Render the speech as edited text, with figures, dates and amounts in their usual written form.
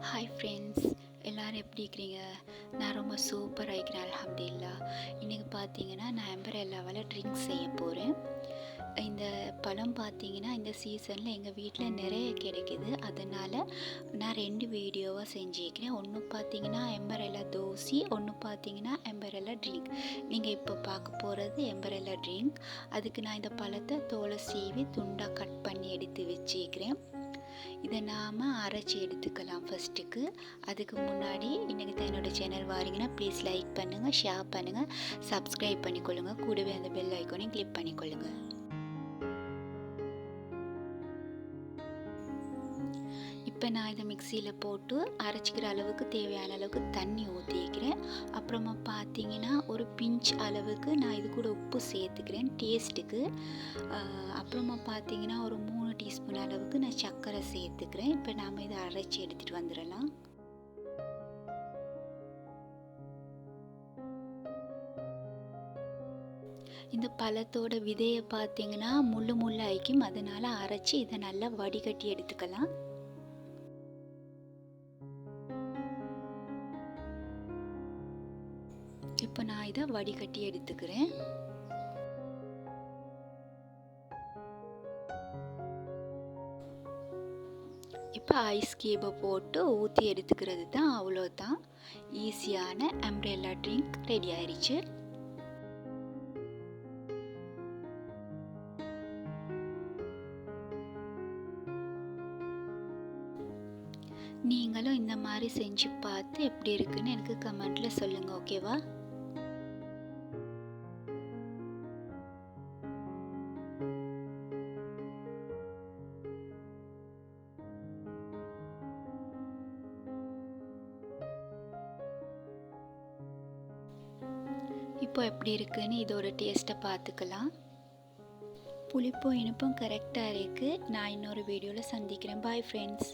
Hi friends, எல்லோரும் எப்படி இருக்கிறீங்க? நான் ரொம்ப சூப்பராக இருக்கிறேன், அல்ஹம்துலில்லாஹ். இன்றைக்கி பார்த்தீங்கன்னா நான் எம்பரெல்லாவால் ட்ரிங்க்ஸ் செய்ய போகிறேன். இந்த பழம் பார்த்தீங்கன்னா இந்த சீசனில் எங்கள் வீட்டில் நிறைய கிடைக்குது. அதனால் நான் 2 வீடியோவாக செஞ்சுருக்கிறேன். ஒன்று பார்த்தீங்கன்னா எம்பரெல்லா தோசி, ஒன்று பார்த்தீங்கன்னா எம்பரெல்லா ட்ரிங்க். நீங்கள் இப்போ பார்க்க போகிறது எம்பரெல்லா ட்ரிங்க். அதுக்கு நான் இந்த பழத்தை தோலை சீவி துண்டாக கட் பண்ணி எடுத்து வச்சுக்கிறேன். இதை நாம் அரைச்சி எடுத்துக்கலாம் ஃபஸ்ட்டுக்கு. அதுக்கு முன்னாடி இன்றைக்கி தான் என்னோடய சேனல் வாரீங்கன்னா ப்ளீஸ் லைக் பண்ணுங்கள், ஷேர் பண்ணுங்கள், சப்ஸ்கிரைப் பண்ணிக்கொள்ளுங்கள். கூடவே அந்த பெல் ஐக்கானையும் கிளிக் பண்ணிக்கொள்ளுங்கள். இப்போ நான் இதை மிக்சியில் போட்டு அரைச்சிக்கிற அளவுக்கு தேவையான அளவுக்கு தண்ணி ஊற்றிக்கிறேன். அப்புறமா பார்த்தீங்கன்னா ஒரு பிஞ்ச் அளவுக்கு நான் இது கூட உப்பு சேர்த்துக்கிறேன் டேஸ்ட்டுக்கு. அப்புறமா பார்த்தீங்கன்னா ஒரு 3 டீஸ்பூன் அளவுக்கு நான் சர்க்கரை சேர்த்துக்கிறேன். இப்போ நாம் இதை அரைச்சி எடுத்துகிட்டு வந்துடலாம். இந்த பழத்தோட விதையை பார்த்தீங்கன்னா முள்ளு ஆயிக்கும், அதனால் அரைச்சி இதை நல்லா வடிகட்டி எடுத்துக்கலாம். இப்போ நான் இதை வடிகட்டி எடுத்துக்கிறேன். இப்போ ஐஸ் கியூபை போட்டு ஊற்றி எடுத்துக்கிறது தான், அவ்வளோதான். ஈஸியான அம்ப்ரெல்லா ட்ரிங்க் ரெடி ஆயிடுச்சு. நீங்களும் இந்த மாதிரி செஞ்சு பார்த்து எப்படி இருக்குன்னு எனக்கு கமெண்ட்டில் சொல்லுங்கள், ஓகேவா? இப்போ எப்படி இருக்குன்னு இதோட டேஸ்ட்டை பார்த்துக்கலாம். புளிப்பும் இனிப்பும் கரெக்டாக இருக்குது. நான் இன்னொரு வீடியோவில் சந்திக்கிறேன். Bye friends.